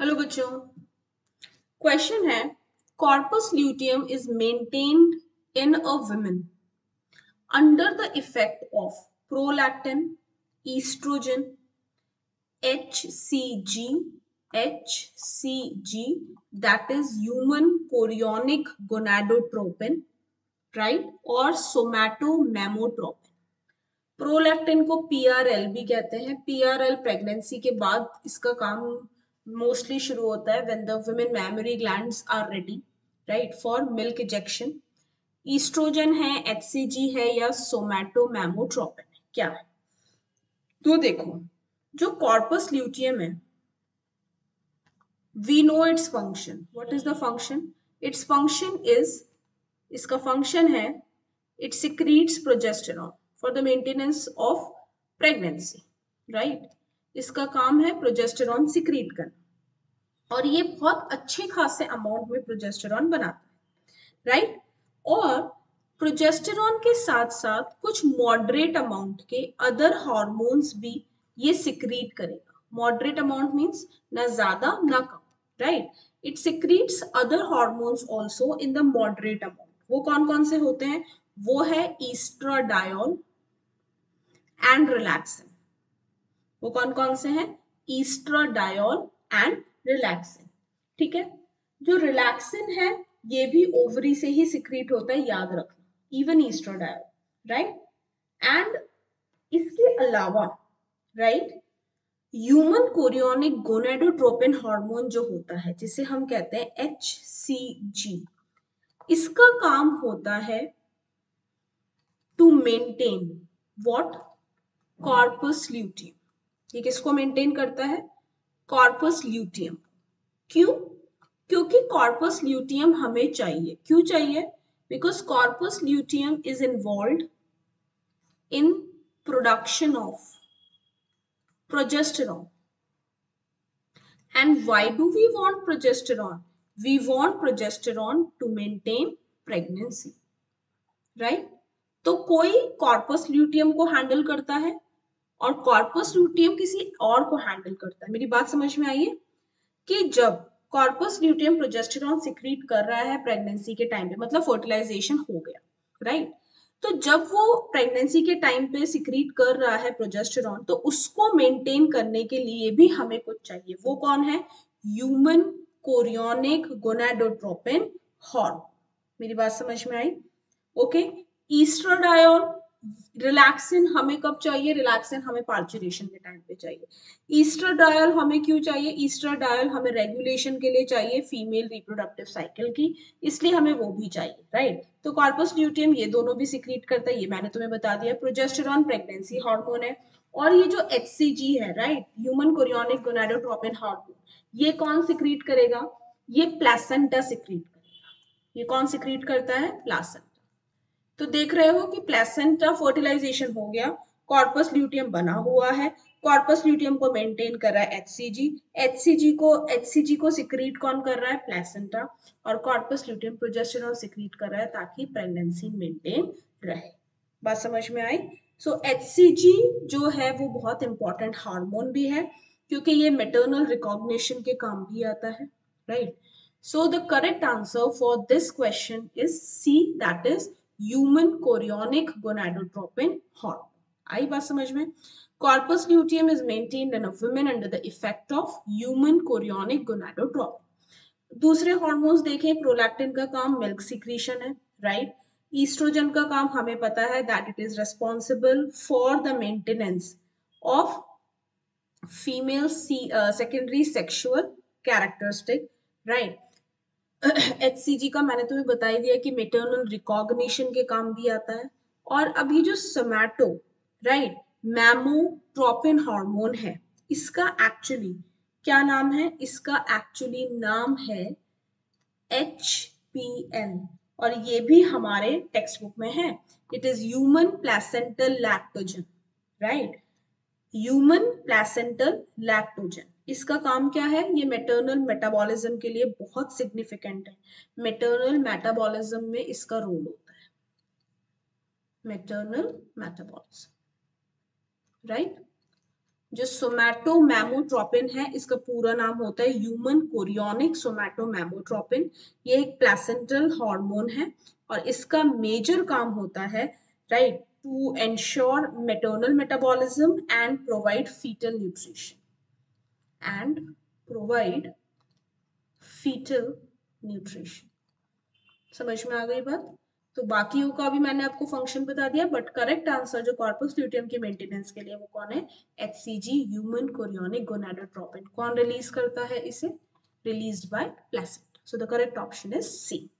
Hello बच्चों, question है corpus luteum is maintained in a woman under the effect of prolactin, oestrogen, HCG, HCG that is human chorionic gonadotropin, right? और somatomamotropin. Prolactin को PRL भी कहते हैं। PRL pregnancy के बाद इसका काम मोस्टली शुरू होता है when the women mammary glands are ready, right, for milk ejection. Oestrogen है, HCG है या सोमैटोमैमोट्रोपिन है, क्या है? तो देखो, जो कॉर्पस ल्यूटियम है, we know its function. What is the function? Its function is, इसका फंक्शन है, it secretes progesterone for the maintenance of pregnancy, right. इसका काम है प्रोजेस्टेरॉन सिक्रीट करना और ये बहुत अच्छे खासे अमाउंट में प्रोजेस्टेरॉन बनाता है, राइट। और प्रोजेस्टेरॉन के साथ साथ कुछ मॉडरेट अमाउंट के अदर हार्मोन्स भी ये सिक्रीट करेगा। मॉडरेट अमाउंट मीन्स ना ज्यादा ना कम, right. It secretes other hormones also in the moderate amount. वो कौन कौन से होते हैं? वो है ईस्ट्राडायोल एंड रिलैक्सिन। वो कौन कौन से हैं? ईस्ट्राडायोल एंड रिलैक्सिन, ठीक है। जो रिलैक्सिन है ये भी ओवरी से ही सिक्रीट होता है, याद रखना, इवन ईस्ट्राडायोल, राइट। एंड इसके अलावा, right, human chorionic gonadotropin hormone जो होता है, जिसे हम कहते हैं HCG, इसका काम होता है to maintain what? Corpus luteum. ये किसको मेंटेन करता है? Corpus luteum. क्यों? क्योंकि कॉर्पस ल्यूटियम हमें चाहिए। क्यों चाहिए? Because corpus luteum is involve in production of progesterone. And why do we want progesterone? We want progesterone to maintain pregnancy, right? तो कोई कॉर्पस ल्यूटियम को हैंडल करता है और कॉर्पस ल्यूटियम किसी और को हैंडल करता है। मेरी बात समझ में आई है कि जब कॉर्पस ल्यूटियम प्रोजेस्टेरॉन सिक्रीट कर रहा है प्रेगनेंसी के टाइम पे, मतलब फर्टिलाइजेशन हो गया, राइट, तो जब वो प्रेगनेंसी के टाइम पे सिक्रीट कर रहा है प्रोजेस्टेरॉन, तो उसको मेंटेन करने के लिए भी हमें कुछ चाहिए। वो कौन है? Human chorionic gonadotropin hormone. मेरी बात समझ में आई? ओके। ईस्ट्राडायोल, रिलैक्सिन हमें कब चाहिए? रिलैक्सिन हमें पार्चुरेशन के टाइम पे चाहिए। ईस्ट्राडायोल हमें क्यों चाहिए? ईस्ट्राडायोल हमें रेगुलेशन के लिए चाहिए, फीमेल रिप्रोडक्टिव साइकिल की, इसलिए हमें वो भी चाहिए, राइट। तो कॉर्पस ल्यूटियम ये दोनों भी सिक्रीट करता है, ये मैंने तुम्हें बता दिया। प्रोजेस्टेरॉन प्रेगनेंसी हार्मोन है। और ये जो HCG है, right, human chorionic gonadotropin hormone, ये कौन सिक्रीट करेगा? ये प्लेसेंटा सिक्रीट करेगा। ये कौन सिक्रीट करता है? प्लेसेंटा। तो देख रहे हो कि प्लेसेंटा फर्टिलाइजेशन हो गया, कॉर्पस ल्यूटियम बना हुआ है, कॉर्पस ल्यूटियम को मेंटेन कर रहा है HCG, HCG को सिक्रीट कौन कर रहा है? प्लेसेंटा। और कॉर्पस ल्यूटियम प्रोजेस्टेरॉन सिक्रीट कर रहा है ताकि प्रेगनेंसी मेंटेन रहे। बात समझ में आई? सो HCG जो है वो बहुत इंपॉर्टेंट हार्मोन भी है, क्योंकि ये मेटर्नल रिकॉग्निशन के काम भी आता है, right. So the correct answer for this question is C, that is human chorionic gonadotropin hormone. आई बात समझ में? Corpus luteum is maintained in a woman under the effect of human chorionic gonadotropin. दूसरे hormones देखें, prolactin का काम milk secretion है, right. Oestrogen का काम हमें पता है that it is responsible for the maintenance of female secondary sexual characteristic, right. HCG का मैंने तुम्हें बता ही दिया कि मेटर्नल रिकॉग्निशन के काम भी आता है। और अब ये जो सोमैटो, राइट, मैमोट्रोपिन हार्मोन है, इसका एक्चुअली क्या नाम है? इसका एक्चुअली नाम है HPN, और ये भी हमारे टेक्स्ट बुक में है। It is human placental lactogen, right, human placental lactogen. इसका काम क्या है? ये मेटर्नल मेटाबॉलिज्म के लिए बहुत सिग्निफिकेंट है। मेटर्नल मेटाबॉलिज्म में इसका रोल होता है, मेटर्नल मेटाबॉलिज्म, राइट। जो सोमैटोमैमोट्रोपिन है, इसका पूरा नाम होता है ह्यूमन कोरियोनिक सोमैटोमैमोट्रोपिन। ये एक प्लेसेंटल हार्मोन है और इसका मेजर काम होता है, right, to ensure maternal metabolism and provide foetal nutrition समझ में आ गई बात? तो बाकियों का भी मैंने आपको फंक्शन बता दिया, बट करेक्ट आंसर जो कॉर्पस ल्यूटियम के मेंटेनेंस के लिए वो कौन है? HCG, human chorionic gonadotropin. कौन रिलीज करता है इसे? Released by placenta. So the correct option is C.